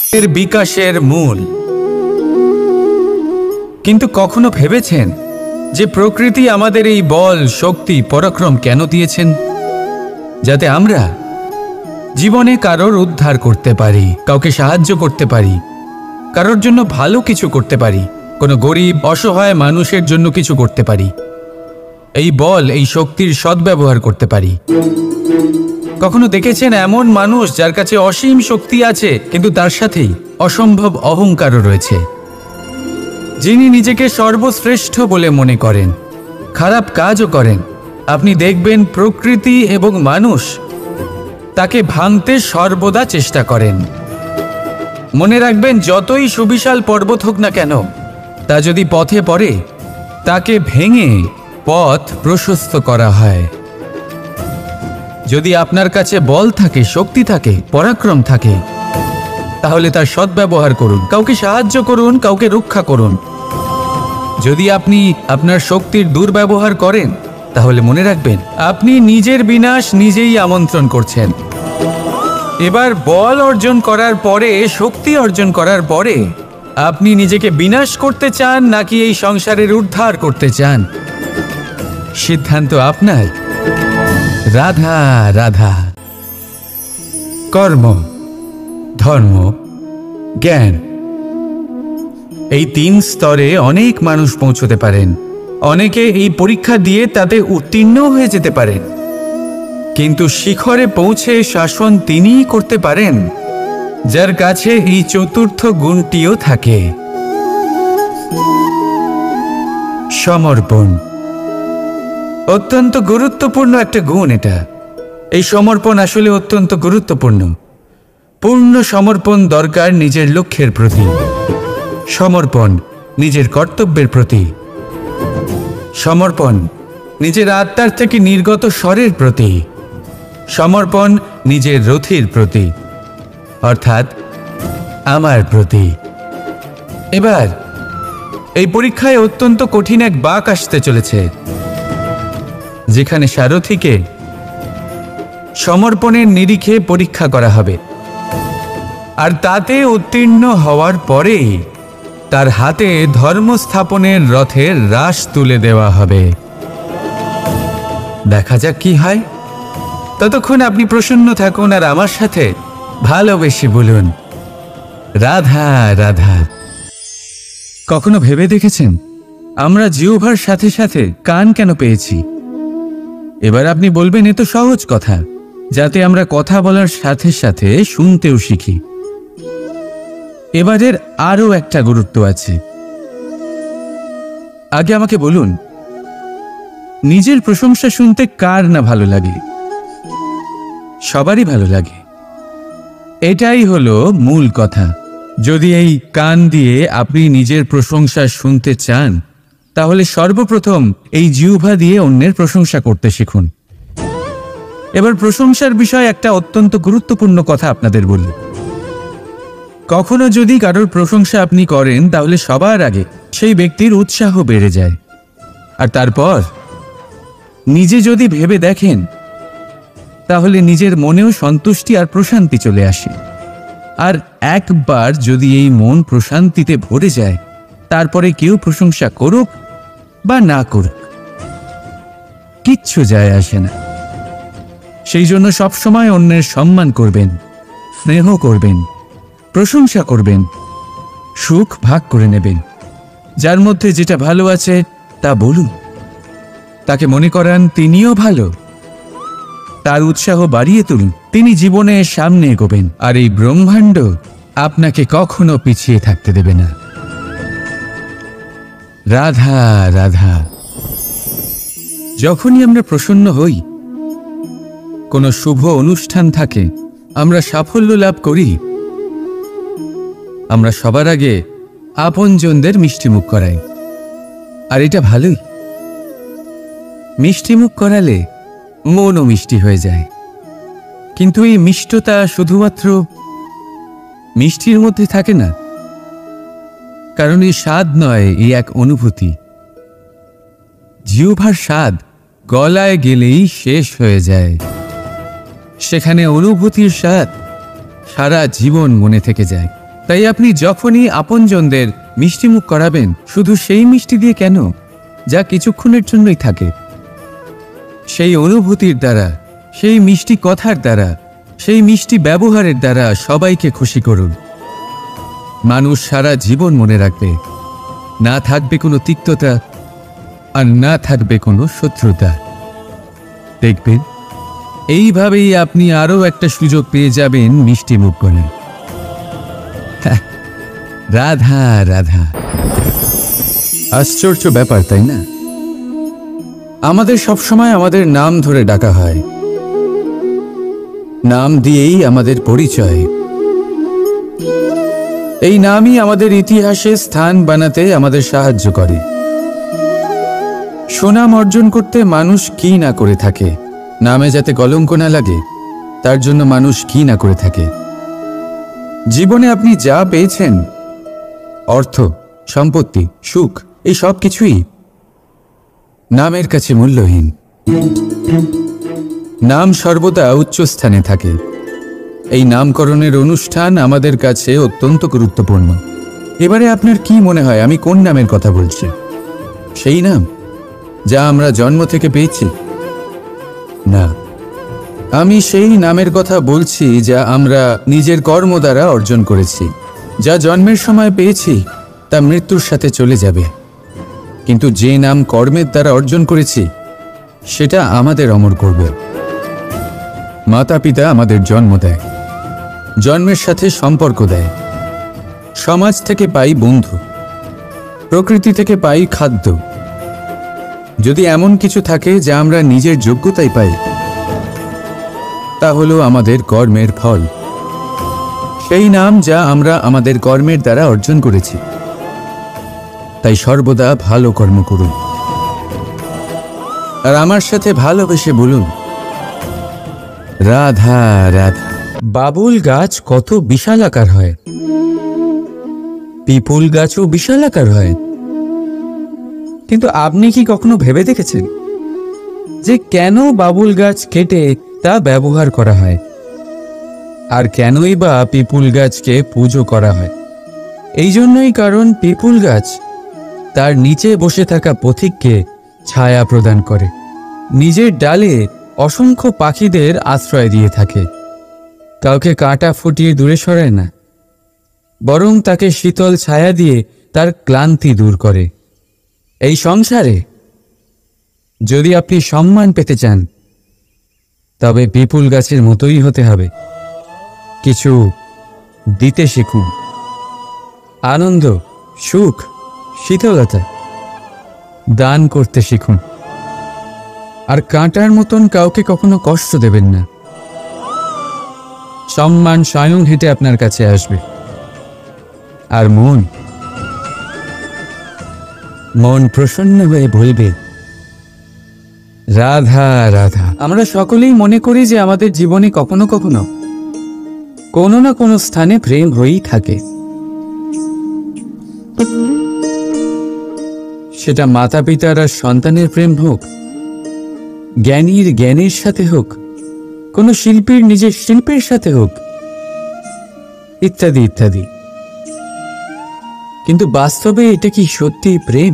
এর বিকাশের মূল। কিন্তু কখনো ভেবেছেন যে প্রকৃতি আমাদের এই বল, শক্তি, পরাক্রম কেন দিয়েছেন? যাতে আমরা জীবনে কারোর উদ্ধার করতে পারি, কাউকে সাহায্য করতে পারি, কারোর জন্য ভালো কিছু করতে পারি, কোনো গরিব অসহায় মানুষের জন্য কিছু করতে পারি, এই বল, এই শক্তির সদ্ব্যবহার করতে পারি। কখনো দেখেছেন এমন মানুষ যার কাছে অসীম শক্তি আছে কিন্তু তার সাথেই অসম্ভব অহংকারও রয়েছে, যিনি নিজেকে সর্বশ্রেষ্ঠ বলে মনে করেন, খারাপ কাজও করেন। আপনি দেখবেন প্রকৃতি এবং মানুষ তাকে ভাঙতে সর্বদা চেষ্টা করেন। মনে রাখবেন, যতই সুবিশাল পর্বত হোক না কেন, তা যদি পথে পড়ে তাকে ভেঙে পথ প্রশস্ত করা হয়। যদি আপনার কাছে বল থাকে, শক্তি থাকে, পরাক্রম থাকে, তাহলে তার সদ্ব্যবহার করুন, কাউকে সাহায্য করুন, কাউকে রক্ষা করুন। যদি আপনি আপনার শক্তির দুর্ব্যবহার করেন, তাহলে মনে রাখবেন আপনি নিজের বিনাশ নিজেই আমন্ত্রণ করছেন। এবার বল অর্জন করার পরে, শক্তি অর্জন করার পরে আপনি নিজেকে বিনাশ করতে চান নাকি এই সংসারের উদ্ধার করতে চান? সিদ্ধান্ত আপনার। রাধা রাধা। কর্ম, ধর্ম, জ্ঞান, এই 3 স্তরে অনেক মানুষ পৌঁছতে পারেন। অনেকে এই পরীক্ষা দিয়ে তাতে উত্তীর্ণ হয়ে যেতে পারেন, কিন্তু শিখরে পৌঁছে শাসন তিনিই করতে পারেন যার কাছে এই চতুর্থ গুণটিও থাকে, সমর্পণ। অত্যন্ত গুরুত্বপূর্ণ একটা গুণ এটা। এই সমর্পণ আসলে অত্যন্ত গুরুত্বপূর্ণ। পূর্ণ সমর্পণ দরকার নিজের লক্ষ্যের প্রতি, সমর্পণ নিজের কর্তব্যের প্রতি, সমর্পণ নিজের আত্মার থেকে নির্গত স্বরের প্রতি, সমর্পণ নিজের রথির প্রতি, অর্থাৎ আমার প্রতি। এবার এই পরীক্ষায় অত্যন্ত কঠিন এক বাঁক আসতে চলেছে, যেখানে সারথীকে সমর্পণের নিরিখে পরীক্ষা করা হবে, আর তাতে উত্তীর্ণ হওয়ার পরেই তার হাতে ধর্মস্থাপনের রথের রাশ তুলে দেওয়া হবে। দেখা যাক কি হয়। ততক্ষণ আপনি প্রসন্ন থাকুন আর আমার সাথে ভালোবেসে বলুন, রাধা রাধা। কখনো ভেবে দেখেছেন আমরা জিহ্বার সাথে সাথে কান কেন পেয়েছি? এবার আপনি বলবেন, এ তো সহজ কথা, যাতে আমরা কথা বলার সাথে সাথে শুনতেও শিখি। এবারের আরও একটা গুরুত্ব আছে। আগে আমাকে বলুন, নিজের প্রশংসা শুনতে কার না ভালো লাগে? সবারই ভালো লাগে। এটাই হলো মূল কথা। যদি এই কান দিয়ে আপনি নিজের প্রশংসা শুনতে চান, তাহলে সর্বপ্রথম এই জিহ্বা দিয়ে অন্যের প্রশংসা করতে শিখুন। এবার প্রশংসার বিষয় একটা অত্যন্ত গুরুত্বপূর্ণ কথা আপনাদের বলি। কখনো যদি কারোর প্রশংসা আপনি করেন, তাহলে সবার আগে সেই ব্যক্তির উৎসাহ বেড়ে যায়, আর তারপর নিজে যদি ভেবে দেখেন, তাহলে নিজের মনেও সন্তুষ্টি আর প্রশান্তি চলে আসে। আর একবার যদি এই মন প্রশান্তিতে ভরে যায়, তারপরে কেউ প্রশংসা করুক বা না করুক, কিচ্ছু যায় আসে না। সেই জন্য সবসময় অন্যের সম্মান করবেন, স্নেহ করবেন, প্রশংসা করবেন, সুখ ভাগ করে নেবেন। যার মধ্যে যেটা ভালো আছে তা বলুন, তাকে মনে করান তিনিও ভালো, তার উৎসাহ বাড়িয়ে তুলুন। তিনি জীবনে সামনে এগোবেন, আর এই ব্রহ্মাণ্ড আপনাকে কখনো পিছিয়ে থাকতে দেবে না। রাধা রাধা। যখনই আমরা প্রসন্ন হই, কোনো শুভ অনুষ্ঠান থাকে, আমরা সাফল্য লাভ করি, আমরা সবার আগে আপনজনদের মিষ্টিমুখ করাই। আর এটা ভালোই। মিষ্টিমুখ করালে মনও মিষ্টি হয়ে যায়। কিন্তু এই মিষ্টতা শুধুমাত্র মিষ্টির মধ্যে থাকে না, কারণ এই স্বাদ নয়, এই এক অনুভূতি। জিহ্বার স্বাদ গলায় গেলেই শেষ হয়ে যায়, সেখানে অনুভূতির স্বাদ সারা জীবন মনে থেকে যায়। তাই আপনি যখনই আপনজনদের মিষ্টিমুখ করাবেন, শুধু সেই মিষ্টি দিয়ে কেন, যা কিছুক্ষণের জন্যই থাকে, সেই অনুভূতির দ্বারা, সেই মিষ্টি কথার দ্বারা, সেই মিষ্টি ব্যবহারের দ্বারা সবাইকে খুশি করুন। মানুষ সারা জীবন মনে রাখবে, না থাকবে কোনো তিক্ততা আর না থাকবে কোনো শত্রুতা। দেখবেন এইভাবেই আপনি আরো একটা সুযোগ পেয়ে যাবেন মিষ্টি মুখ করে। রাধা রাধা। আশ্চর্য ব্যাপার, তাই না? আমাদের সবসময় আমাদের নাম ধরে ডাকা হয়, নাম দিয়েই আমাদের পরিচয়। এই নামই আমাদের ইতিহাসে স্থান বানাতে আমাদের সাহায্য করে। সুনাম অর্জন করতে মানুষ কি না করে থাকে, নামে যাতে কলঙ্ক না লাগে তার জন্য মানুষ কি না করে থাকে। জীবনে আপনি যা পেয়েছেন, অর্থ, সম্পত্তি, সুখ, এই সব কিছুই নামের কাছে মূল্যহীন। নাম সর্বদা উচ্চ স্থানে থাকে। এই নামকরণের অনুষ্ঠান আমাদের কাছে অত্যন্ত গুরুত্বপূর্ণ। এবারে আপনার কি মনে হয় আমি কোন নামের কথা বলছি? সেই নাম যা আমরা জন্ম থেকে পেয়েছি? না, আমি সেই নামের কথা বলছি যা আমরা নিজের কর্ম দ্বারা অর্জন করেছি। যা জন্মের সময় পেয়েছি তা মৃত্যুর সাথে চলে যাবে, কিন্তু যে নাম কর্মের দ্বারা অর্জন করেছি সেটা আমাদের অমর করবে। মাতা পিতা আমাদের জন্ম দেয়, জন্মের সাথে সম্পর্ক দেয়, সমাজ থেকে পাই বন্ধু, প্রকৃতি থেকে পাই খাদ্য। যদি এমন কিছু থাকে যা আমরা নিজের যোগ্যতায় পাই, তা হলো আমাদের কর্মের ফল, সেই নাম যা আমরা আমাদের কর্মের দ্বারা অর্জন করেছি। তাই সর্বদা ভালো কর্ম করুন আর আমার সাথে ভালোবেসে বলুন রাধা রাধা। বাবুল গাছ কত বিশালাকার হয়, পিপুল গাছও বিশালাকার হয়, কিন্তু আপনি কি কখনো ভেবে দেখেছেন যে কেন বাবুল গাছ কেটে তা ব্যবহার করা হয়, আর কেনই বা পিপুল গাছকে পুজো করা হয়? এই জন্যই, কারণ পিপুল গাছ তার নিচে বসে থাকা পথিককে ছায়া প্রদান করে, নিজের ডালে অসংখ্য পাখিদের আশ্রয় দিয়ে থাকে, কাউকে কাঁটা ফুটিয়ে দূরে সরায় না, বরং তাকে শীতল ছায়া দিয়ে তার ক্লান্তি দূর করে। এই সংসারে যদি আপনি সম্মান পেতে চান, তবে পিপুল গাছের মতোই হতে হবে। কিছু দিতে শিখুন, আনন্দ, সুখ, শীতলতা দান করতে শিখুন, আর কাঁটার মতন কাউকে কখনো কষ্ট দেবেন না। সম্মান স্বয়ং হেঁটে আপনার কাছে আসবে। আর মন প্রসন্ন হয়ে বলবে রাধা রাধা। আমরা সকলেই মনে করি যে আমাদের জীবনে কখনো কখনো কোনো না কোনো স্থানে প্রেম হয়েই থাকে, সেটা মাতা পিতার আর সন্তানের প্রেম হোক, জ্ঞানীর জ্ঞানের সাথে হোক, কোনো শিল্পীর নিজের শিল্পের সাথে হোক, ইত্যাদি ইত্যাদি। কিন্তু বাস্তবে এটা কি সত্যি প্রেম?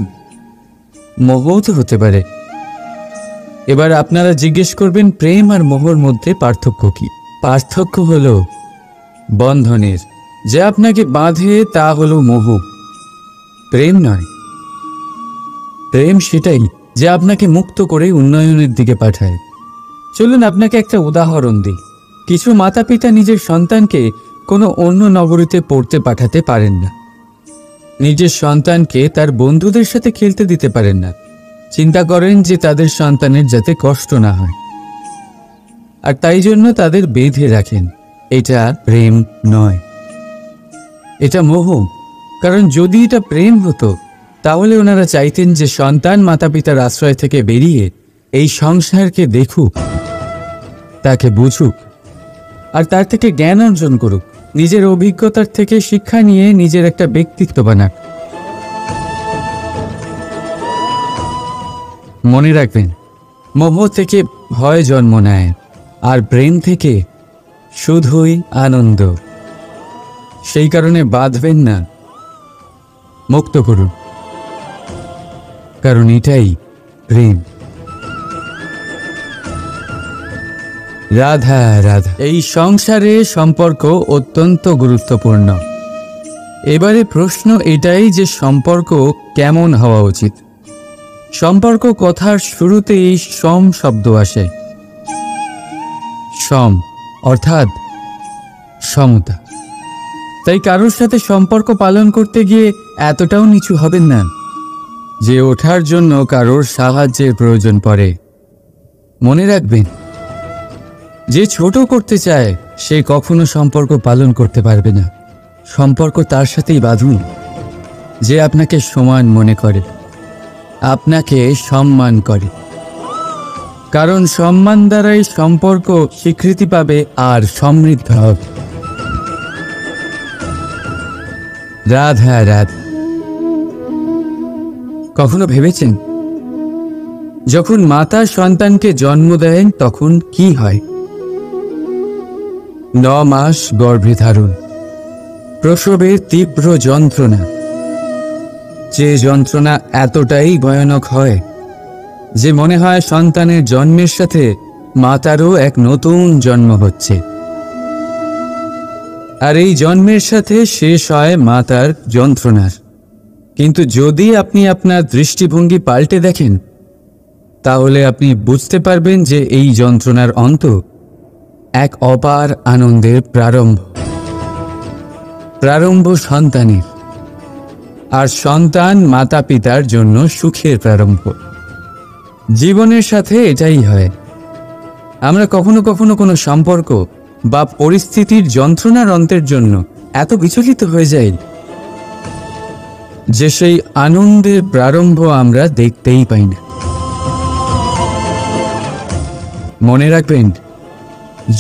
মোহও তো হতে পারে। এবার আপনারা জিজ্ঞেস করবেন প্রেম আর মোহর মধ্যে পার্থক্য কি? পার্থক্য হলো বন্ধনের, যে আপনাকে বাঁধে তা হলো মোহ, প্রেম নয়। প্রেম সেটাই যে আপনাকে মুক্ত করে উন্নয়নের দিকে পাঠায়। চলুন আপনাকে একটা উদাহরণ দিই। কিছু মাতা পিতা নিজের সন্তানকে কোনো অন্য নগরীতে পড়তে পাঠাতে পারেন না, নিজের সন্তানকে তার বন্ধুদের সাথে খেলতে দিতে পারেন না। চিন্তা করেন যে তাদের সন্তানের যাতে কষ্ট না হয়, আর তাই জন্য তাদের বেঁধে রাখেন। এটা প্রেম নয়, এটা মোহ। কারণ যদি এটা প্রেম হতো তাহলে ওনারা চাইতেন যে সন্তান মাতা পিতার আশ্রয় থেকে বেরিয়ে এই সংসারকে দেখুক, তাকে বুঝুক, আর তার থেকে জ্ঞান অর্জন করুক, নিজের অভিজ্ঞতার থেকে শিক্ষা নিয়ে নিজের একটা ব্যক্তিত্ব বানাক। মনে রাখবেন, মোহ থেকে ভয় জন্ম নেয়, আর প্রেম থেকে শুধুই আনন্দ। সেই কারণে বাঁধবেন না, মুক্ত করুন, কারণ এটাই প্রেম। রাধা রাধা। এই সংসারে সম্পর্ক অত্যন্ত গুরুত্বপূর্ণ। এবারে প্রশ্ন এটাই যে সম্পর্ক কেমন হওয়া উচিত। সম্পর্ক কথার শুরুতেই সম শব্দ আসে। সম অর্থাৎ সমতা। তাই কারোর সাথে সম্পর্ক পালন করতে গিয়ে এতটাও নিচু হবেন না যে ওঠার জন্য কারোর সাহায্যের প্রয়োজন পড়ে। মনে রাখবেন, যে ছোট করতে চায় সে কখনো সম্পর্ক পালন করতে পারবে না। সম্পর্ক তার সাথেই বাঁধুন যে আপনাকে সমান মনে করে, আপনাকে সম্মান করে, কারণ সম্মান দ্বারাই সম্পর্ক স্বীকৃতি পাবে আর সমৃদ্ধ হবে। রাধা রাধা। কখনো ভেবেছেন যখন মাতা সন্তানকে জন্ম দেন তখন কি হয়? 9 মাস গর্ভে ধারণ, প্রসবের তীব্র যন্ত্রণা, যে যন্ত্রণা এতটাই ভয়ানক হয় যে মনে হয় সন্তানের জন্মের সাথে মাতারও এক নতুন জন্ম হচ্ছে। আর এই জন্মের সাথে শেষ হয় মাতার যন্ত্রণার। কিন্তু যদি আপনি আপনার দৃষ্টিভঙ্গি পাল্টে দেখেন তাহলে আপনি বুঝতে পারবেন যে এই যন্ত্রণার অন্ত এক অপার আনন্দের প্রারম্ভ সন্তানের, আর সন্তান মাতা পিতার জন্য সুখের প্রারম্ভ। জীবনের সাথে এটাই হয়। আমরা কখনো কখনো কোনো সম্পর্ক বা পরিস্থিতির যন্ত্রণার অন্তের জন্য এত বিচলিত হয়ে যাই যে সেই আনন্দের প্রারম্ভ আমরা দেখতেই পাই না। মনে রাখবেন,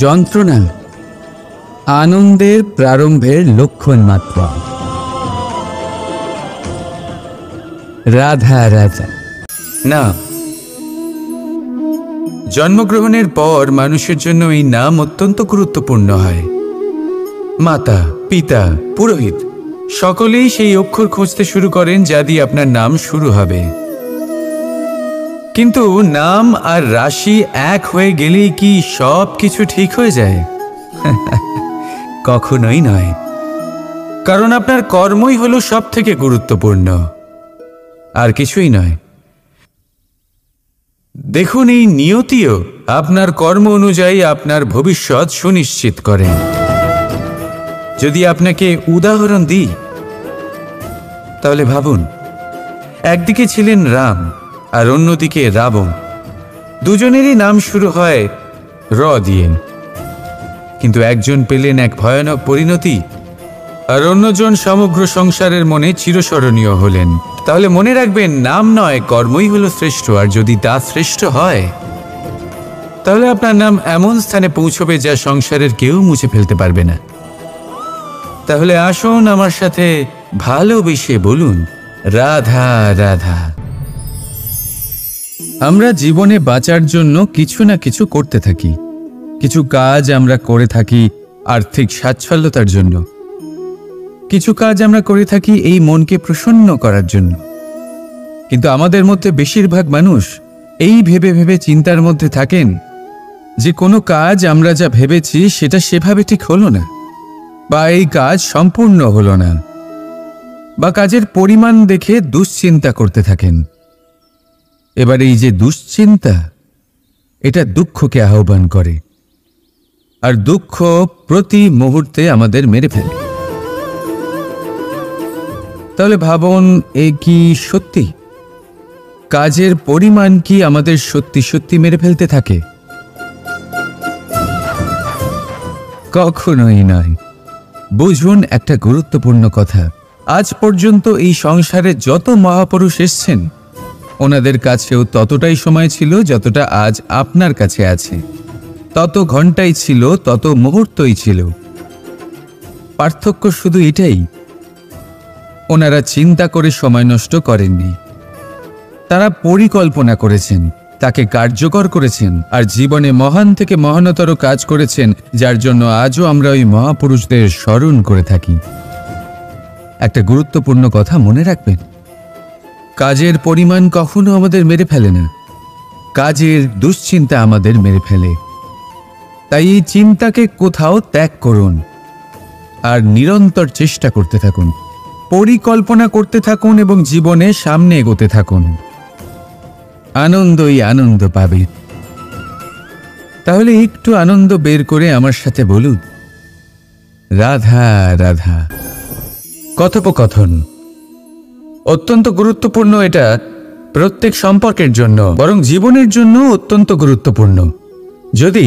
যন্ত্রণা আনন্দের প্রারম্ভের লক্ষণ মাত্র। রাধা রাধা। না, জন্মগ্রহণের পর মানুষের জন্য এই নাম অত্যন্ত গুরুত্বপূর্ণ হয়। মাতা, পিতা, পুরোহিত সকলেই সেই অক্ষর খুঁজতে শুরু করেন যা দিয়ে আপনার নাম শুরু হবে। কিন্তু নাম আর রাশি এক হয়ে গেলেই কি সব কিছু ঠিক হয়ে যায়? কখনোই নয়, কারণ আপনার কর্মই হলো সব থেকে গুরুত্বপূর্ণ, আর কিছুই নয়। দেখুন, এই নিয়তিও আপনার কর্ম অনুযায়ী আপনার ভবিষ্যৎ সুনিশ্চিত করে। যদি আপনাকে উদাহরণ দিই তাহলে ভাবুন, একদিকে ছিলেন রাম আর অন্যদিকে রাবণ। দুজনেরই নাম শুরু হয় র দিয়ে, কিন্তু একজন পেলেন এক ভয়ানক পরিণতি আর অন্যজন সমগ্র সংসারের মনে চিরস্মরণীয় হলেন। তাহলে মনে রাখবেন, নাম নয়, কর্মই হলো শ্রেষ্ঠ। আর যদি তা শ্রেষ্ঠ হয় তাহলে আপনার নাম এমন স্থানে পৌঁছবে যা সংসারের কেউ মুছে ফেলতে পারবে না। তাহলে আসুন আমার সাথে ভালোবেসে বলুন, রাধা রাধা। আমরা জীবনে বাঁচার জন্য কিছু না কিছু করতে থাকি। কিছু কাজ আমরা করে থাকি আর্থিক স্বাচ্ছন্দ্যতার জন্য, কিছু কাজ আমরা করে থাকি এই মনকে প্রসন্ন করার জন্য। কিন্তু আমাদের মধ্যে বেশিরভাগ মানুষ এই ভেবে ভেবে চিন্তার মধ্যে থাকেন যে কোনো কাজ আমরা যা ভেবেছি সেটা সেভাবে ঠিক হলো না, বা এই কাজ সম্পূর্ণ হলো না, বা কাজের পরিমাণ দেখে দুশ্চিন্তা করতে থাকেন। এবার এই যে দুশ্চিন্তা, এটা দুঃখকে আহ্বান করে, আর দুঃখ প্রতি মুহূর্তে আমাদের মেরে ফেলে। তাহলে ভাবুন, এ কি সত্যি? কাজের পরিমাণ কি আমাদের সত্যি সত্যি মেরে ফেলতে থাকে? কখনোই নয়। বুঝুন একটা গুরুত্বপূর্ণ কথা, আজ পর্যন্ত এই সংসারে যত মহাপুরুষ এসছেন ওনাদের কাছেও ততটাই সময় ছিল যতটা আজ আপনার কাছে আছে, তত ঘন্টাই ছিল, তত মুহূর্তই ছিল। পার্থক্য শুধু এটাই, ওনারা চিন্তা করে সময় নষ্ট করেননি, তারা পরিকল্পনা করেছেন, তাকে কার্যকর করেছেন আর জীবনে মহান থেকে মহানতর কাজ করেছেন, যার জন্য আজও আমরা ওই মহাপুরুষদের স্মরণ করে থাকি। একটা গুরুত্বপূর্ণ কথা মনে রাখবেন, কাজের পরিমাণ কখনো আমাদের মেরে ফেলে না, কাজের দুশ্চিন্তা আমাদের মেরে ফেলে। তাই এই চিন্তাকে কোথাও ত্যাগ করুন আর নিরন্তর চেষ্টা করতে থাকুন, পরিকল্পনা করতে থাকুন এবং জীবনে সামনে এগোতে থাকুন। আনন্দই আনন্দ পাবে। তাহলে একটু আনন্দ বের করে আমার সাথে বলুন, রাধা রাধা। কথোপকথন অত্যন্ত গুরুত্বপূর্ণ। এটা প্রত্যেক সম্পর্কের জন্য, বরং জীবনের জন্য অত্যন্ত গুরুত্বপূর্ণ। যদি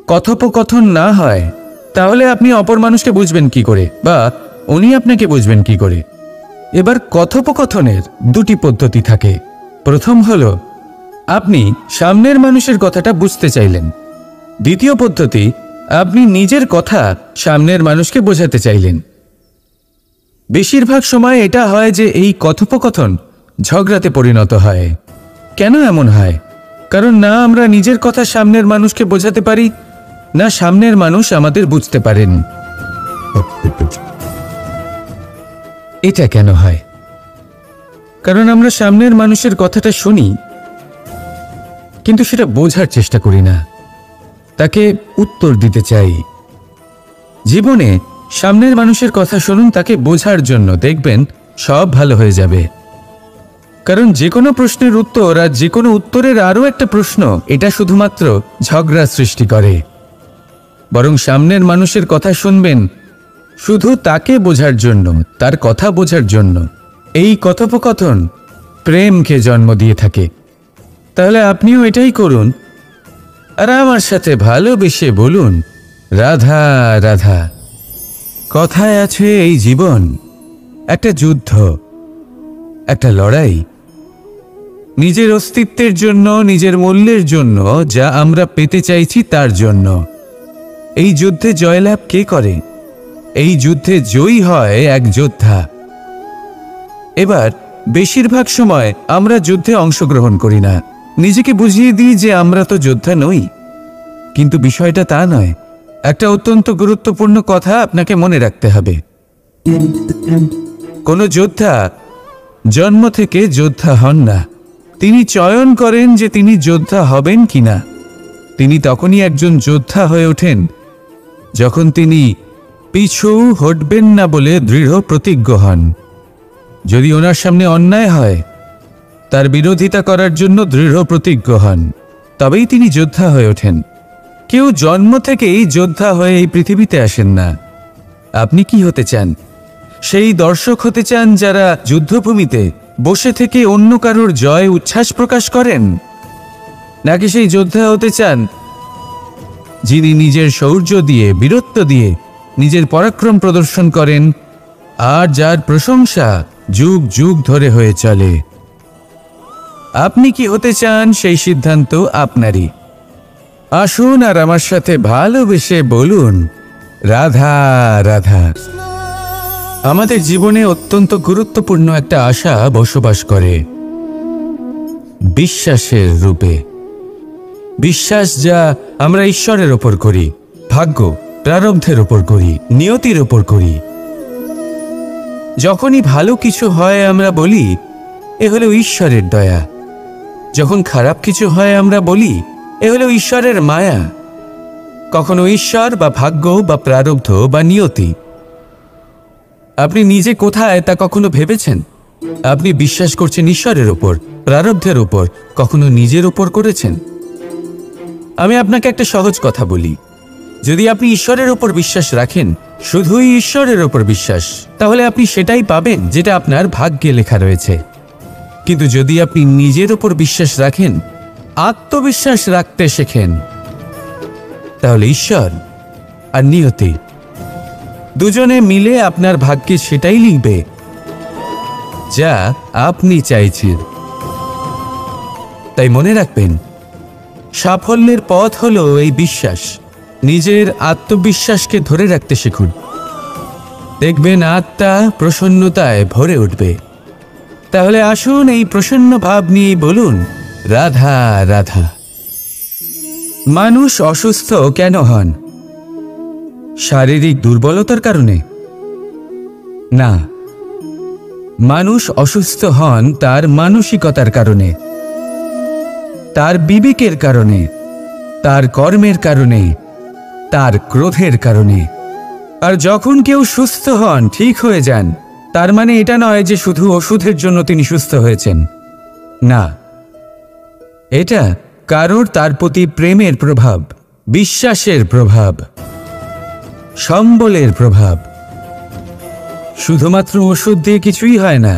কথোপকথন না হয় তাহলে আপনি অপর মানুষকে বুঝবেন কি করে, বা উনি আপনাকে বুঝবেন কি করে? এবার কথোপকথনের দুটি পদ্ধতি থাকে। প্রথম হলো আপনি সামনের মানুষের কথাটা বুঝতে চাইলেন। দ্বিতীয় পদ্ধতি, আপনি নিজের কথা সামনের মানুষকে বোঝাতে চাইলেন। বেশিরভাগ সময় এটা হয় যে এই কথোপকথন ঝগড়াতে পরিণত হয়। কেন এমন হয়? কারণ না আমরা নিজের কথা সামনের মানুষকে বোঝাতে পারি, না সামনের মানুষ আমাদের বুঝতে পারেন। এটা কেন হয়? কারণ আমরা সামনের মানুষের কথাটা শুনি, কিন্তু সেটা বোঝার চেষ্টা করি না, তাকে উত্তর দিতে চাই। জীবনে সামনের মানুষের কথা শুনুন তাকে বোঝার জন্য, দেখবেন সব ভালো হয়ে যাবে। কারণ যে কোনো প্রশ্নের উত্তর আর যে কোনো উত্তরের আরও একটা প্রশ্ন, এটা শুধুমাত্র ঝগড়া সৃষ্টি করে। বরং সামনের মানুষের কথা শুনবেন শুধু তাকে বোঝার জন্য, তার কথা বোঝার জন্য। এই কথোপকথন প্রেমকে জন্ম দিয়ে থাকে। তাহলে আপনিও এটাই করুন আর আমার সাথে ভালোবেসে বলুন, রাধা রাধা। কথায় আছে এই জীবন একটা যুদ্ধ, একটা লড়াই, নিজের অস্তিত্বের জন্য, নিজের মূল্যের জন্য, যা আমরা পেতে চাইছি তার জন্য। এই যুদ্ধে জয়লাভ কে করে? এই যুদ্ধে জয়ী হয় এক যোদ্ধা। এবার বেশিরভাগ সময় আমরা যুদ্ধে অংশগ্রহণ করি না, নিজেকে বুঝিয়ে দিই যে আমরা তো যোদ্ধা নই। কিন্তু বিষয়টা তা নয়। একটা অত্যন্ত গুরুত্বপূর্ণ কথা আপনাকে মনে রাখতে হবে। কোনো যোদ্ধা জন্ম থেকে যোদ্ধা হন না, তিনি চয়ন করেন যে তিনি যোদ্ধা হবেন কিনা। তিনি তখনই একজন যোদ্ধা হয়ে ওঠেন যখন তিনি পিছু হটবেন না বলে দৃঢ় প্রতিজ্ঞ হন। যদি ওনার সামনে অন্যায় হয় তার বিরোধিতা করার জন্য দৃঢ় প্রতিজ্ঞ হন, তবেই তিনি যোদ্ধা হয়ে ওঠেন। কেউ জন্ম থেকেই যোদ্ধা হয়ে এই পৃথিবীতে আসেন না। আপনি কি হতে চান? সেই দর্শক হতে চান যারা যুদ্ধভূমিতে বসে থেকে অন্য কারোর জয় উচ্ছ্বাস প্রকাশ করেন, নাকি সেই যোদ্ধা হতে চান যিনি নিজের শৌর্য দিয়ে, বীরত্ব দিয়ে নিজের পরাক্রম প্রদর্শন করেন আর যার প্রশংসা যুগ যুগ ধরে হয়ে চলে? আপনি কি হতে চান সেই সিদ্ধান্ত আপনারই। আসুন আর আমার সাথে ভালোবেসে বলুন, রাধা রাধা। আমাদের জীবনে অত্যন্ত গুরুত্বপূর্ণ একটা আশা বসবাস করে, বিশ্বাসের রূপে। বিশ্বাস যা আমরা ঈশ্বরের ওপর করি, ভাগ্য, প্রারব্ধের ওপর করি, নিয়তির ওপর করি। যখনই ভালো কিছু হয় আমরা বলি এ হলো ঈশ্বরের দয়া। যখন খারাপ কিছু হয় আমরা বলি এ হলো ঈশ্বরের মায়া। কখনো ঈশ্বর বা ভাগ্য বা প্রারব্ধ বা নিয়তি। আপনি নিজে কোথায় তা কখনো ভেবেছেন? আপনি বিশ্বাস করছেন ঈশ্বরের ওপর, প্রারব্ধের ওপর, কখনো নিজের ওপর করেছেন? আমি আপনাকে একটা সহজ কথা বলি, যদি আপনি ঈশ্বরের ওপর বিশ্বাস রাখেন, শুধুই ঈশ্বরের ওপর বিশ্বাস, তাহলে আপনি সেটাই পাবেন যেটা আপনার ভাগ্যে লেখা রয়েছে। কিন্তু যদি আপনি নিজের ওপর বিশ্বাস রাখেন, আত্মবিশ্বাস রাখতে শেখেন, তাহলে ঈশ্বর আর নিয়তি দুজনে মিলে আপনার ভাগ্যে সেটাই লিখবে যা আপনি চাইছেন। তাই মনে রাখবেন, সাফল্যের পথ হলো এই বিশ্বাস। নিজের আত্মবিশ্বাসকে ধরে রাখতে শিখুন, দেখবেন আত্মা প্রসন্নতায় ভরে উঠবে। তাহলে আসুন এই প্রসন্ন ভাব নিয়ে বলুন, রাধা রাধা। মানুষ অসুস্থ কেন হন? শারীরিক দুর্বলতার কারণে? না, মানুষ অসুস্থ হন তার মানসিকতার কারণে, তার বিবেকের কারণে, তার কর্মের কারণে, তার ক্রোধের কারণে। আর যখন কেউ সুস্থ হন, ঠিক হয়ে যান, তার মানে এটা নয় যে শুধু ওষুধের জন্য তিনি সুস্থ হয়েছেন। না, এটা কারোর তার প্রতি প্রেমের প্রভাব, বিশ্বাসের প্রভাব, সম্বলের প্রভাব। শুধুমাত্র ওষুধ দিয়ে কিছুই হয় না।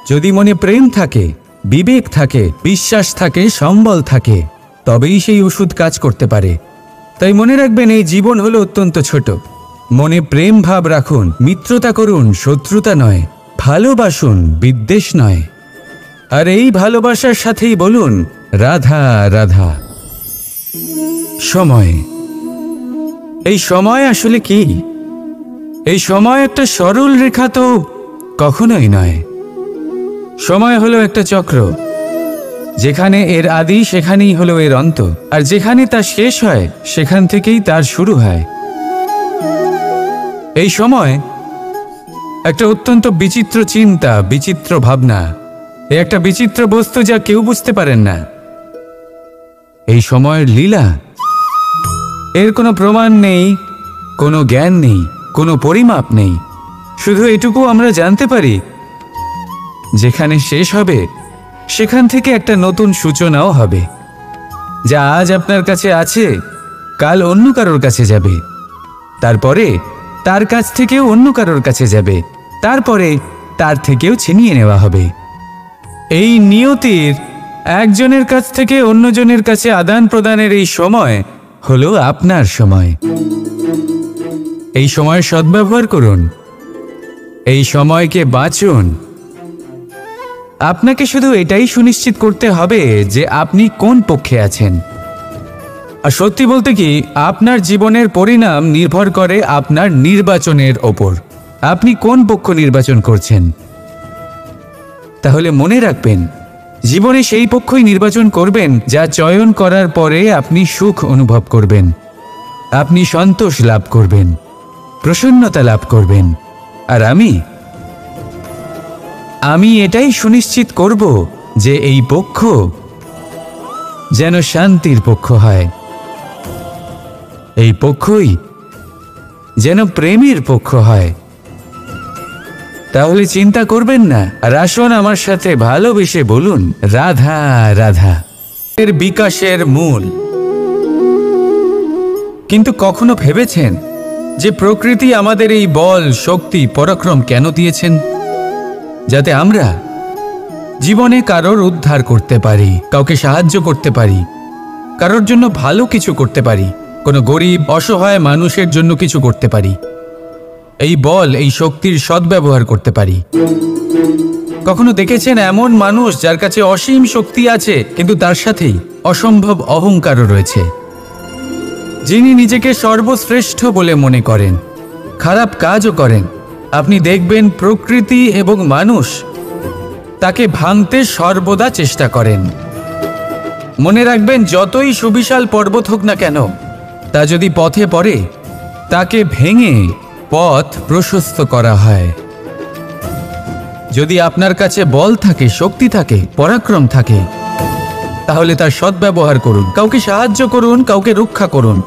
যদি মনে প্রেম থাকে, বিবেক থাকে, বিশ্বাস থাকে, সম্বল থাকে, তবেই সেই ওষুধ কাজ করতে পারে। তাই মনে রাখবেন, এই জীবন হলো অত্যন্ত ছোট। মনে প্রেম ভাব রাখুন, মিত্রতা করুন, শত্রুতা নয়। ভালোবাসুন, বিদ্বেষ নয়। আর এই ভালোবাসার সাথেই বলুন রাধা রাধা। সময়, এই সময় আসলে কি? এই সময় একটা সরল রেখা তো কখনোই নয়। সময় হলো একটা চক্র, যেখানে এর আদি সেখানেই হলো এর অন্ত, আর যেখানে তা শেষ হয় সেখান থেকেই তার শুরু হয়। এই সময় একটা অত্যন্ত বিচিত্র চিন্তা, বিচিত্র ভাবনা, একটা বিচিত্র বস্তু যা কেউ বুঝতে পারেন না। এই সময়ের লীলা, এর কোনো প্রমাণ নেই, কোনো জ্ঞান নেই, কোনো পরিমাপ নেই। শুধু এটুকু আমরা জানতে পারি, যেখানে শেষ হবে সেখান থেকে একটা নতুন সূচনাও হবে। যা আজ আপনার কাছে আছে, কাল অন্য কারোর কাছে যাবে, তারপরে তার কাছ থেকেও অন্য কারোর কাছে যাবে, তারপরে তার থেকেও ছিনিয়ে নেওয়া হবে। এই নিয়তির একজনের কাছ থেকে অন্যজনের কাছে আদান প্রদানের এই সময় হলো আপনার সময়। এই সময়ের সদ্ব্যবহার করুন, এই সময়কে বাঁচুন। আপনাকে শুধু এটাই সুনিশ্চিত করতে হবে যে আপনি কোন পক্ষে আছেন। আর সত্যি বলতে কি, আপনার জীবনের পরিণাম নির্ভর করে আপনার নির্বাচনের ওপর। আপনি কোন পক্ষ নির্বাচন করছেন। তাহলে মনে রাখবেন, জীবনে সেই পক্ষই নির্বাচন করবেন যা চয়ন করার পরে আপনি সুখ অনুভব করবেন, আপনি সন্তোষ লাভ করবেন, প্রসন্নতা লাভ করবেন। আর আমি এটাই সুনিশ্চিত করব যে এই পক্ষ যেন শান্তির পক্ষ হয়, এই পক্ষই যেন প্রেমের পক্ষ হয়। তাহলে চিন্তা করবেন না, আর আসুন আমার সাথে ভালোবেসে বলুন রাধা রাধা। এর বিকাশের মূল। কিন্তু কখনো ভেবেছেন যে প্রকৃতি আমাদের এই বল, শক্তি, পরাক্রম কেন দিয়েছেন? যাতে আমরা জীবনে কারোর উদ্ধার করতে পারি, কাউকে সাহায্য করতে পারি, কারোর জন্য ভালো কিছু করতে পারি, কোনো গরিব অসহায় মানুষের জন্য কিছু করতে পারি। এই বল, এই শক্তির সদ্ব্যবহার করতে পারি। কখনো দেখেছেন এমন মানুষ যার কাছে অসীম শক্তি আছে, কিন্তু তার সাথেই অসম্ভব অহংকারও রয়েছে, যিনি নিজেকে সর্বশ্রেষ্ঠ বলে মনে করেন, খারাপ কাজও করেন। আপনি দেখবেন প্রকৃতি এবং মানুষ তাকে ভাঙতে সর্বদা চেষ্টা করেন। মনে রাখবেন, যতই সুবিশাল পর্বত হোক না কেন, তা যদি পথে পড়ে, তাকে ভেঙে পথ প্রশস্ত করা হয়। যদি আপনার কাছে বল থাকে, শক্তি থাকে, পরাক্রম থাকে, তাহলে তার সদ্ব্যবহার করুন, কাউকে সাহায্য করুন, কাউকে রক্ষা করুন।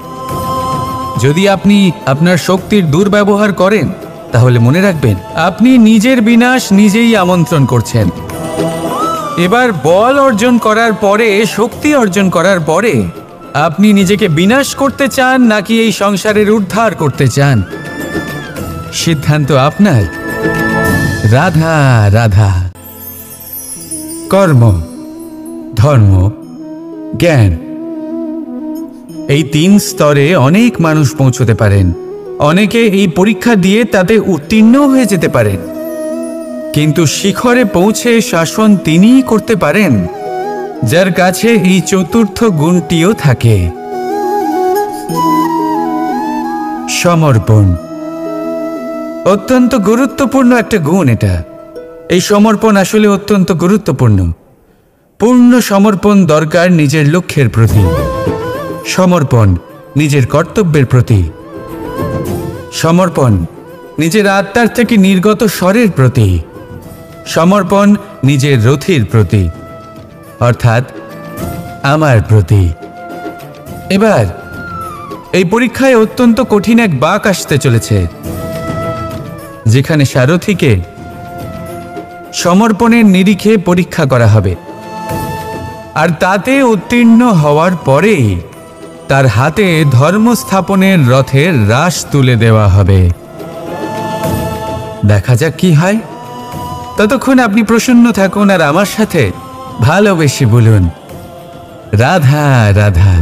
যদি আপনি আপনার শক্তির দুর্ব্যবহার করেন, তাহলে মনে রাখবেন আপনি নিজের বিনাশ নিজেই আমন্ত্রণ করছেন। এবার বল অর্জন করার পরে, শক্তি অর্জন করার পরে আপনি নিজেকে বিনাশ করতে চান নাকি এই সংসারের উদ্ধার করতে চান? সিদ্ধান্ত আপনার। রাধা রাধা। কর্ম, ধর্ম, জ্ঞান, এই 3 স্তরে অনেক মানুষ পৌঁছতে পারেন। অনেকে এই পরীক্ষা দিয়ে তাতে উত্তীর্ণ হয়ে যেতে পারেন, কিন্তু শিখরে পৌঁছে শাসন তিনিই করতে পারেন যার কাছে এই চতুর্থ গুণটিও থাকে। সমর্পণ অত্যন্ত গুরুত্বপূর্ণ একটা গুণ। এটা, এই সমর্পণ আসলে অত্যন্ত গুরুত্বপূর্ণ। পূর্ণ সমর্পণ দরকার নিজের লক্ষ্যের প্রতি, সমর্পণ নিজের কর্তব্যের প্রতি, সমর্পণ নিজের আত্মার থেকে নির্গত স্বরের প্রতি, সমর্পণ নিজের রথীর প্রতি, অর্থাৎ আমার প্রতি। এবার এই পরীক্ষায় অত্যন্ত কঠিন এক বাঁক আসতে চলেছে, যেখানে সারথীকে সমর্পণের নিরিখে পরীক্ষা করা হবে, আর তাতে উত্তীর্ণ হওয়ার পরেই তার হাতে ধর্ম স্থাপনের রথের রাশ তুলে দেওয়া হবে। দেখা যাক কি হয়। ততক্ষণ আপনি প্রসন্ন থাকুন আর আমার সাথে ভালোবেসে বলুন, রাধা রাধা।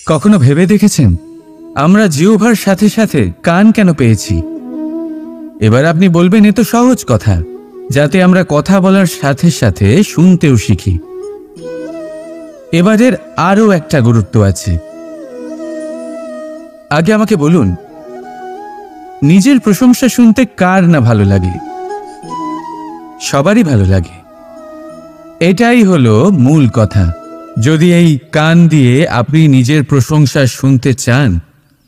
কখনো ভেবে দেখেছেন আমরা জিহ্বার সাথে সাথে কান কেন পেয়েছি? এবার আপনি বলবেন, এ তো সহজ কথা, যাতে আমরা কথা বলার সাথে সাথে শুনতেও শিখি। এবারের আরও একটা গুরুত্ব আছে। আগে আমাকে বলুন, নিজের প্রশংসা শুনতে কার না ভালো লাগে? সবারই ভালো লাগে। এটাই হলো মূল কথা। যদি এই কান দিয়ে আপনি নিজের প্রশংসা শুনতে চান,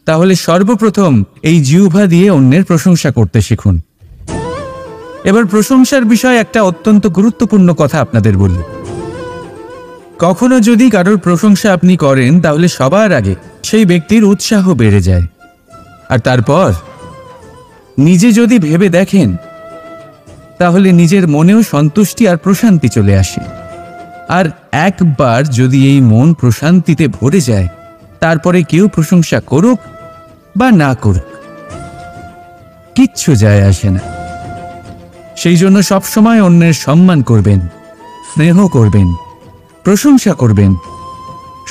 তাহলে সর্বপ্রথম এই জিহ্বা দিয়ে অন্যের প্রশংসা করতে শিখুন। এবার প্রশংসার বিষয় একটা অত্যন্ত গুরুত্বপূর্ণ কথা আপনাদের বলি। কখনো যদি কারোর প্রশংসা আপনি করেন, তাহলে সবার আগে সেই ব্যক্তির উৎসাহ বেড়ে যায়, আর তারপর নিজে যদি ভেবে দেখেন, তাহলে নিজের মনেও সন্তুষ্টি আর প্রশান্তি চলে আসে। আর একবার যদি এই মন প্রশান্তিতে ভরে যায়, তারপরে কেউ প্রশংসা করুক বা না করুক, কিচ্ছু যায় আসে না। সেই জন্য সবসময় অন্যের সম্মান করবেন, স্নেহ করবেন, প্রশংসা করবেন,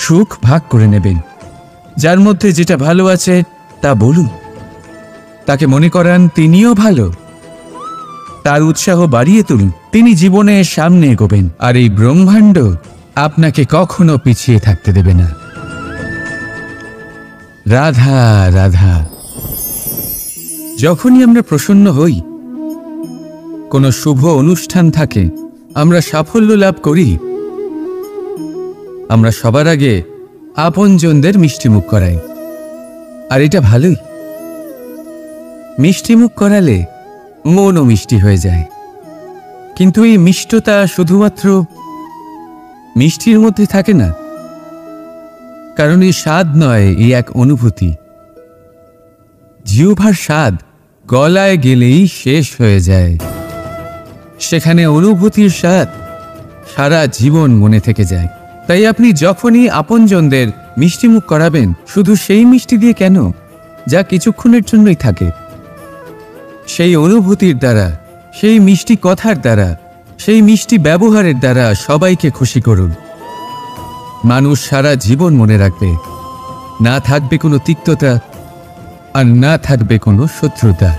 সুখ ভাগ করে নেবেন। যার মধ্যে যেটা ভালো আছে তা বলুন, তাকে মনে করান তিনিও ভালো, তার উৎসাহ বাড়িয়ে তুলুন। তিনি জীবনে সামনে এগোবেন, আর এই ব্রহ্মাণ্ড আপনাকে কখনো পিছিয়ে থাকতে দেবে না। রাধা রাধা। যখনই আমরা প্রসন্ন হই, কোনো শুভ অনুষ্ঠান থাকে, আমরা সাফল্য লাভ করি, আমরা সবার আগে আপনজনদের মিষ্টিমুখ করাই। আর এটা ভালোই। মিষ্টিমুখ করালে মনও মিষ্টি হয়ে যায়। কিন্তু এই মিষ্টতা শুধুমাত্র মিষ্টির মধ্যে থাকে না, কারণ এই স্বাদ নয়, এই এক অনুভূতি। জিহ্বার স্বাদ গলায় গেলেই শেষ হয়ে যায়, সেখানে অনুভূতির স্বাদ সারা জীবন মনে থেকে যায়। তাই আপনি যখনই আপনজনদের মিষ্টিমুখ করাবেন, শুধু সেই মিষ্টি দিয়ে কেন, যা কিছুক্ষণের জন্যই থাকে, সেই অনুভূতির দ্বারা, সেই মিষ্টি কথার দ্বারা, সেই মিষ্টি ব্যবহারের দ্বারা সবাইকে খুশি করুন। মানুষ সারা জীবন মনে রাখবে, না থাকবে কোনো তিক্ততা আর না থাকবে কোনো শত্রুতা।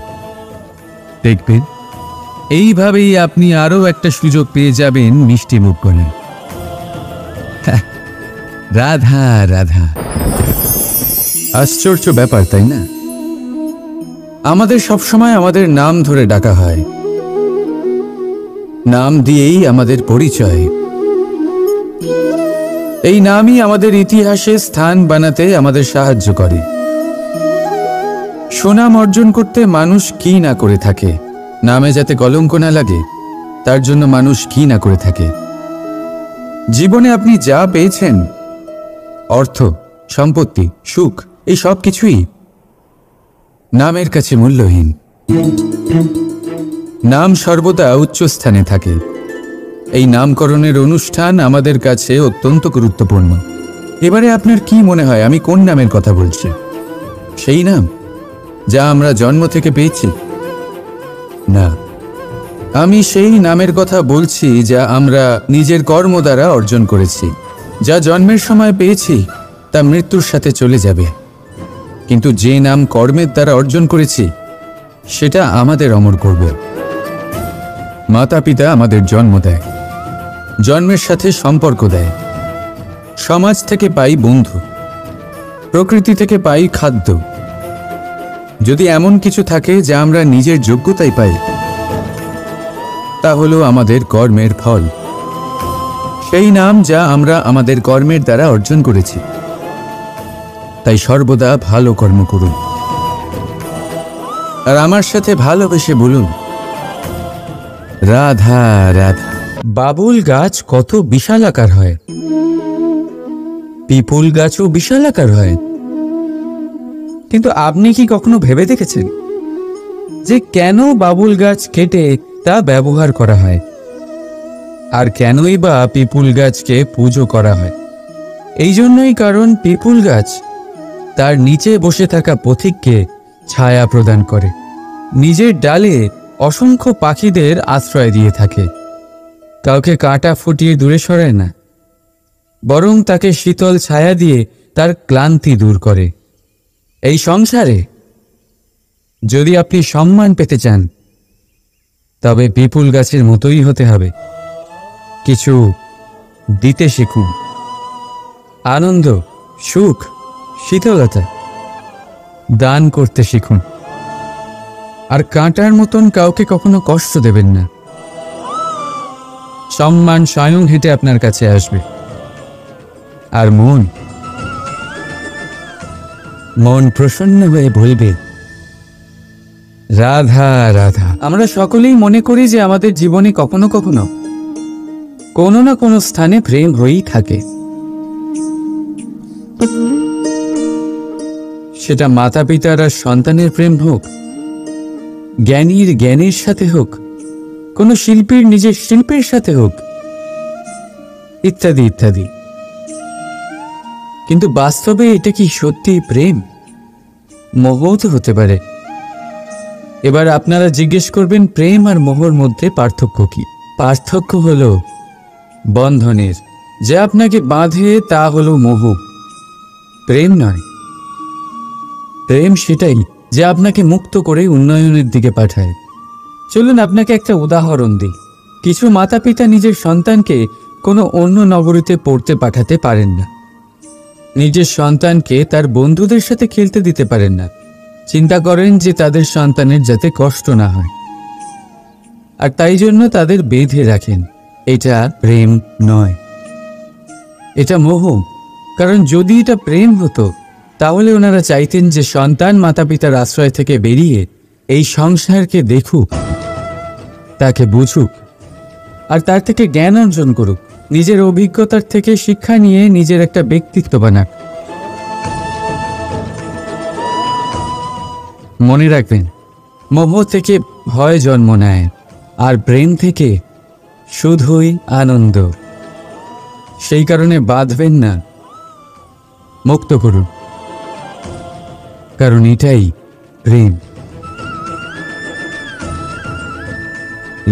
দেখবেন এইভাবেই আপনি আরও একটা সুযোগ পেয়ে যাবেন মিষ্টি মুখ করে। রাধা রাধা। আশ্চর্য ব্যাপার, তাই না? আমাদের সবসময় আমাদের নাম ধরে ডাকা হয়, নাম দিয়েই আমাদের পরিচয়। এই নামই আমাদের ইতিহাসে স্থান বানাতে আমাদের সাহায্য করে। সুনাম অর্জন করতে মানুষ কি না করে থাকে, নামে যাতে কলঙ্ক না লাগে, তার জন্য মানুষ কি না করে থাকে। জীবনে আপনি যা পেয়েছেন, অর্থ, সম্পত্তি, সুখ, এই সব কিছুই নামের কাছে মূল্যহীন। নাম সর্বদা উচ্চ স্থানে থাকে। এই নামকরণের অনুষ্ঠান আমাদের কাছে অত্যন্ত গুরুত্বপূর্ণ। এবারে আপনার কি মনে হয় আমি কোন নামের কথা বলছি? সেই নাম যা আমরা জন্ম থেকে পেয়েছি? না, আমি সেই নামের কথা বলছি যা আমরা নিজের কর্ম দ্বারা অর্জন করেছি। যা জন্মের সময় পেয়েছি তা মৃত্যুর সাথে চলে যাবে, কিন্তু যে নাম কর্মের দ্বারা অর্জন করেছি সেটা আমাদের অমর করবে। মাতা পিতা আমাদের জন্ম দেয়, জন্মের সাথে সম্পর্ক দেয়, সমাজ থেকে পাই বন্ধু, প্রকৃতি থেকে পাই খাদ্য। যদি এমন কিছু থাকে যা আমরা নিজের যোগ্যতায় পাই, তা হলো আমাদের কর্মের ফল। সেই নাম যা আমরা আমাদের কর্মের দ্বারা অর্জন করেছি। তাই সর্বদা ভালো কর্ম করুন আর আমার সাথে ভালোবেসে বলুন, রাধা রাধা। বাবুল গাছ কত বিশালাকার হয়, পিপুল গাছও বিশালাকার হয়। কিন্তু আপনি কি কখনো ভেবে দেখেছেন যে কেন বাবুল গাছ কেটে তা ব্যবহার করা হয়, আর কেনই বা পিপুল গাছকে পুজো করা হয়? এই জন্যই, কারণ পিপুল গাছ তার নিচে বসে থাকা পথিককে ছায়া প্রদান করে, নিজের ডালে অসংখ্য পাখিদের আশ্রয় দিয়ে থাকে, কাউকে কাঁটা ফুটিয়ে দূরে সরায় না, বরং তাকে শীতল ছায়া দিয়ে তার ক্লান্তি দূর করে। এই সংসারে যদি আপনি সম্মান পেতে চান, তবে পিপুল গাছের মতোই হতে হবে। কিছু দিতে শিখুন, আনন্দ, সুখ, শীতলতা দান করতে শিখুন। আর কাঁটার মতন কাউকে কখনো কষ্ট দেবেন না। সম্মান স্বয়ং হেঁটে আপনার কাছে আসবে। আর মন প্রসন্ন হয়ে বলবে, রাধা রাধা। আমরা সকলেই মনে করি যে আমাদের জীবনে কখনো কখনো কোনো না কোনো স্থানে প্রেম হয়েই থাকে। সেটা মাতা পিতার আর সন্তানের প্রেম হোক, জ্ঞানীর জ্ঞানের সাথে হোক, কোনো শিল্পীর নিজের শিল্পের সাথে হোক, ইত্যাদি ইত্যাদি। কিন্তু বাস্তবে এটা কি সত্যি প্রেম? মোহও তো হতে পারে। এবার আপনারা জিজ্ঞেস করবেন, প্রেম আর মোহর মধ্যে পার্থক্য কি? পার্থক্য হলো বন্ধনের। যে আপনাকে বাঁধে তা হলো মোহ, প্রেম নয়। প্রেম সেটাই যে আপনাকে মুক্ত করে উন্নয়নের দিকে পাঠায়। চলুন আপনাকে একটা উদাহরণ দিই। কিছু মাতা পিতা নিজের সন্তানকে কোনো অন্য নগরীতে পড়তে পাঠাতে পারেন না, নিজের সন্তানকে তার বন্ধুদের সাথে খেলতে দিতে পারেন না। চিন্তা করেন যে তাদের সন্তানের যাতে কষ্ট না হয়, আর তাই জন্য তাদের বেঁধে রাখেন। এটা প্রেম নয়, এটা মোহ। কারণ যদি এটা প্রেম হতো, তাহলে ওনারা চাইতেন যে সন্তান মাতা পিতার আশ্রয় থেকে বেরিয়ে এই সংসারকে দেখুক, তাকে বুঝুক, আর তার থেকে জ্ঞান অর্জন করুক, নিজের অভিজ্ঞতার থেকে শিক্ষা নিয়ে নিজের একটা ব্যক্তিত্ব বানাক। মনে রাখবেন, মোহ থেকে ভয় জন্ম নেয়, আর প্রেম থেকে শুধুই আনন্দ। সেই কারণে বাঁধবেন না, মুক্ত করুন, কারণ এটাই প্রেম।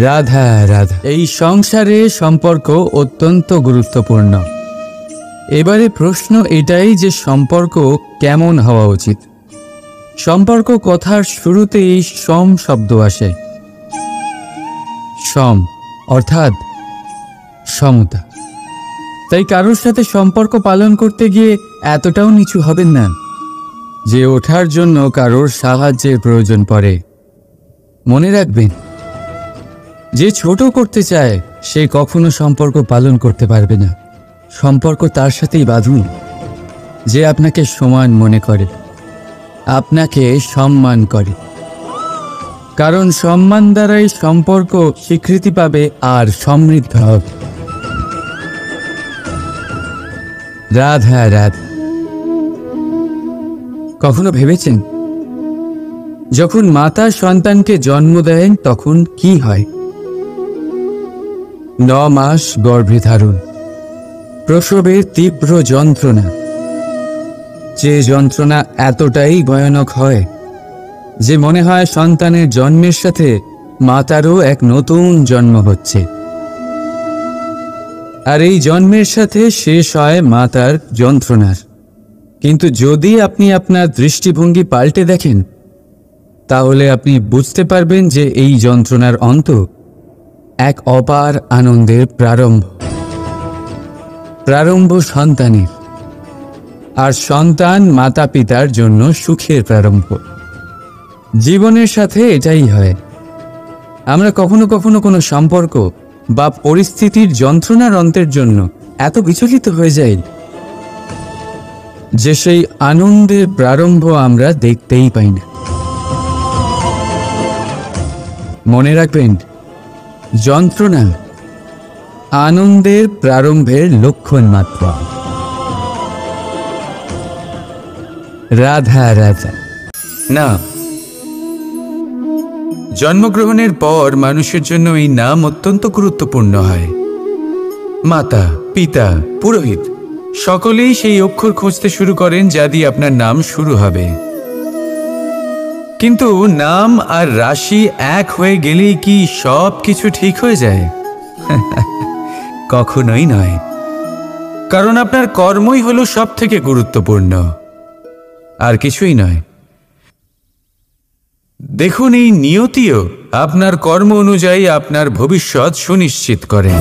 রাধা রাধা। এই সংসারে সম্পর্ক অত্যন্ত গুরুত্বপূর্ণ। এবারে প্রশ্ন এটাই যে সম্পর্ক কেমন হওয়া উচিত। সম্পর্ক কথার শুরুতেই সম শব্দ আসে। সম অর্থাৎ সমতা। তাই কারোর সাথে সম্পর্ক পালন করতে গিয়ে এতটাও নিচু হবেন না যে ওঠার জন্য কারোর সাহায্যের প্রয়োজন পড়ে। মনে রাখবেন, যে ছোট করতে চায় সে কখনো সম্পর্ক পালন করতে পারবে না। সম্পর্ক তার সাথেই বাঁধুন যে আপনাকে সমান মনে করে, আপনাকে সম্মান করে। কারণ সম্মান দ্বারাই সম্পর্ক স্বীকৃতি পাবে আর সমৃদ্ধ হবে। রাধা রাধা। কখনো ভেবেছেন, যখন মাতা সন্তানকে জন্ম দেন তখন কি হয়? 9 মাস গর্ভে ধারণ, প্রসবের তীব্র যন্ত্রণা, যে যন্ত্রণা এতটাই ভয়ানক হয় যে মনে হয় সন্তানের জন্মের সাথে মাতারও এক নতুন জন্ম হচ্ছে। আর এই জন্মের সাথে শেষ হয় মাতার যন্ত্রণার। কিন্তু যদি আপনি আপনার দৃষ্টিভঙ্গি পাল্টে দেখেন, তাহলে আপনি বুঝতে পারবেন যে এই যন্ত্রণার অন্ত এক অপার আনন্দের প্রারম্ভ। প্রারম্ভ সন্তানের, আর সন্তান মাতা পিতার জন্য সুখের প্রারম্ভ। জীবনের সাথে এটাই হয়। আমরা কখনো কখনো কোনো সম্পর্ক বা পরিস্থিতির যন্ত্রণার অন্তের জন্য এত বিচলিত হয়ে যাই যে সেই আনন্দের প্রারম্ভ আমরা দেখতেই পাই না। মনে রাখবেন, যন্ত্রণা আনন্দের প্রারম্ভের লক্ষণ মাত্র। রাধা রাধা। না, জন্মগ্রহণের পর মানুষের জন্য এই নাম অত্যন্ত গুরুত্বপূর্ণ হয়। মাতা, পিতা, পুরোহিত সকলেই সেই অক্ষর খুঁজতে শুরু করেন যা দিয়ে আপনার নাম শুরু হবে। কিন্তু নাম আর রাশি এক হয়ে গেলেই কি সব কিছু ঠিক হয়ে যায়? কখনোই নয়। কারণ আপনার কর্মই হলো সব থেকে গুরুত্বপূর্ণ, আর কিছুই নয়। দেখুন, এই নিয়তিও আপনার কর্ম অনুযায়ী আপনার ভবিষ্যৎ সুনিশ্চিত করেন।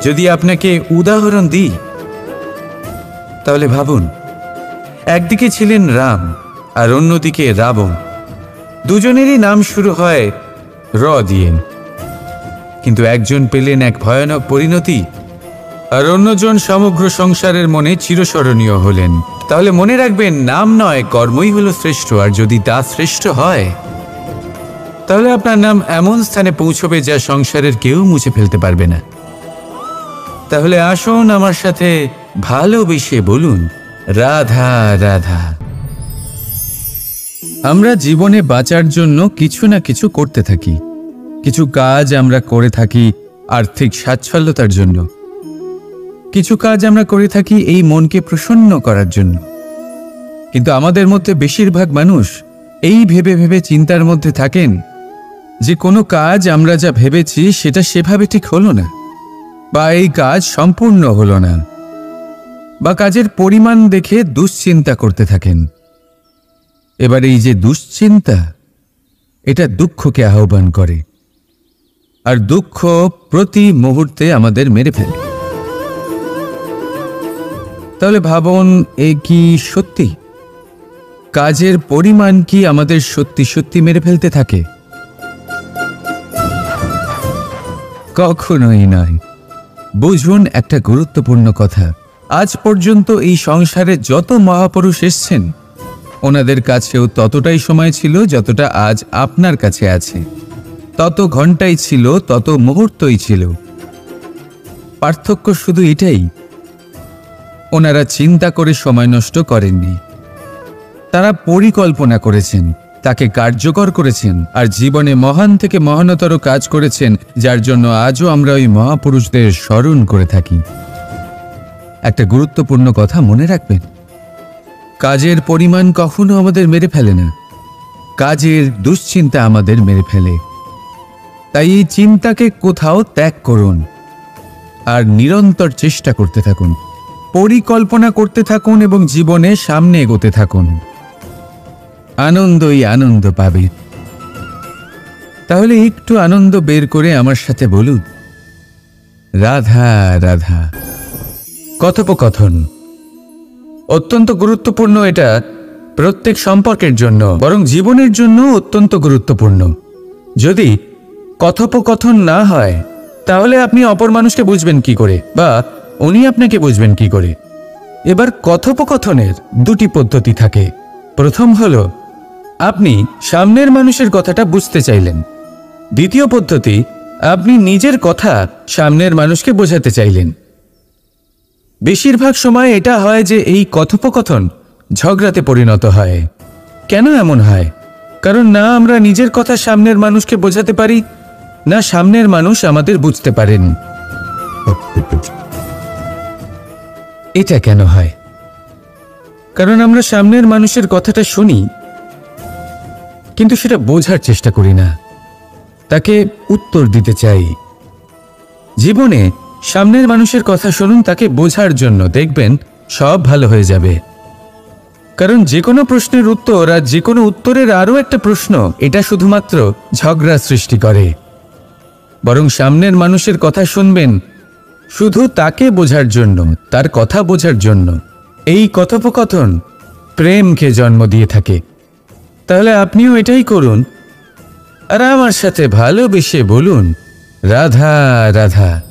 যদি আপনাকে উদাহরণ দিই তাহলে ভাবুন, একদিকে ছিলেন রাম আর অন্যদিকে রাবণ। দুজনেরই নাম শুরু হয় র দিয়ে, কিন্তু একজন পেলেন এক ভয়ানক পরিণতি আর অন্যজন সমগ্র সংসারের মনে চিরস্মরণীয় হলেন। তাহলে মনে রাখবেন, নাম নয়, কর্মই হলো শ্রেষ্ঠ। আর যদি তা শ্রেষ্ঠ হয় তাহলে আপনার নাম এমন স্থানে পৌঁছবে যা সংসারের কেউ মুছে ফেলতে পারবে না। তাহলে আসুন আমার সাথে ভালোবেসে বলুন, রাধা রাধা। আমরা জীবনে বাঁচার জন্য কিছু না কিছু করতে থাকি। কিছু কাজ আমরা করে থাকি আর্থিক স্বাচ্ছন্দ্যতার জন্য, কিছু কাজ আমরা করে থাকি এই মনকে প্রসন্ন করার জন্য। কিন্তু আমাদের মধ্যে বেশিরভাগ মানুষ এই ভেবে ভেবে চিন্তার মধ্যে থাকেন যে কোনো কাজ আমরা যা ভেবেছি সেটা সেভাবে ঠিক হলো না, বা এই কাজ সম্পূর্ণ হলো না, বা কাজের পরিমাণ দেখে দুশ্চিন্তা করতে থাকেন। এবার এই যে দুশ্চিন্তা, এটা দুঃখকে আহ্বান করে, আর দুঃখ প্রতি মুহূর্তে আমাদের মেরে ফেলে। তাহলে ভাবুন, এ কি সত্যি? কাজের পরিমাণ কি আমাদের সত্যি সত্যি মেরে ফেলতে থাকে? কখনোই নয়। বুঝুন একটা গুরুত্বপূর্ণ কথা। আজ পর্যন্ত এই সংসারে যত মহাপুরুষ এসছেন, ওনাদের কাছেও ততটাই সময় ছিল যতটা আজ আপনার কাছে আছে। তত ঘন্টাই ছিল, তত মুহূর্তই ছিল। পার্থক্য শুধু এটাই, ওনারা চিন্তা করে সময় নষ্ট করেননি, তারা পরিকল্পনা করেছেন, তাকে কার্যকর করেছেন, আর জীবনে মহান থেকে মহানতর কাজ করেছেন, যার জন্য আজও আমরা ওই মহাপুরুষদের স্মরণ করে থাকি। একটা গুরুত্বপূর্ণ কথা মনে রাখবেন, কাজের পরিমাণ কখনো আমাদের মেরে ফেলে না, কাজের দুশ্চিন্তা আমাদের মেরে ফেলে। তাই এই চিন্তাকে কোথাও ত্যাগ করুন আর নিরন্তর চেষ্টা করতে থাকুন, পরিকল্পনা করতে থাকুন এবং জীবনে সামনে এগোতে থাকুন। আনন্দই আনন্দ পাবে। তাহলে একটু আনন্দ বের করে আমার সাথে বলুন, রাধা রাধা। কথোপকথন অত্যন্ত গুরুত্বপূর্ণ। এটা প্রত্যেক সম্পর্কের জন্য, বরং জীবনের জন্য অত্যন্ত গুরুত্বপূর্ণ। যদি কথোপকথন না হয় তাহলে আপনি অপর মানুষকে বুঝবেন কি করে, বা উনি আপনাকে বুঝবেন কি করে? এবার কথোপকথনের দুটি পদ্ধতি থাকে। প্রথম হলো, আপনি সামনের মানুষের কথাটা বুঝতে চাইলেন। দ্বিতীয় পদ্ধতি, আপনি নিজের কথা সামনের মানুষকে বোঝাতে চাইলেন। বেশিরভাগ সময় এটা হয় যে এই কথোপকথন ঝগড়াতে পরিণত হয়। কেন এমন হয়? কারণ না আমরা নিজের কথা সামনের মানুষকে বোঝাতে পারি, না সামনের মানুষ আমাদের বুঝতে পারেন। এটা কেন হয়? কারণ আমরা সামনের মানুষের কথাটা শুনি, কিন্তু সেটা বোঝার চেষ্টা করি না, তাকে উত্তর দিতে চাই। জীবনে সামনের মানুষের কথা শুনুন তাকে বোঝার জন্য, দেখবেন সব ভালো হয়ে যাবে। কারণ যে কোনো প্রশ্নের উত্তর আর যে কোনো উত্তরের আরও একটা প্রশ্ন, এটা শুধুমাত্র ঝগড়া সৃষ্টি করে। বরং সামনের মানুষের কথা শুনবেন শুধু তাকে বোঝার জন্য, তার কথা বোঝার জন্য। এই কথোপকথন প্রেমকে জন্ম দিয়ে থাকে। তাহলে আপনিও এটাই করুন আর আমার সাথে ভালোবেসে বলুন, রাধা রাধা।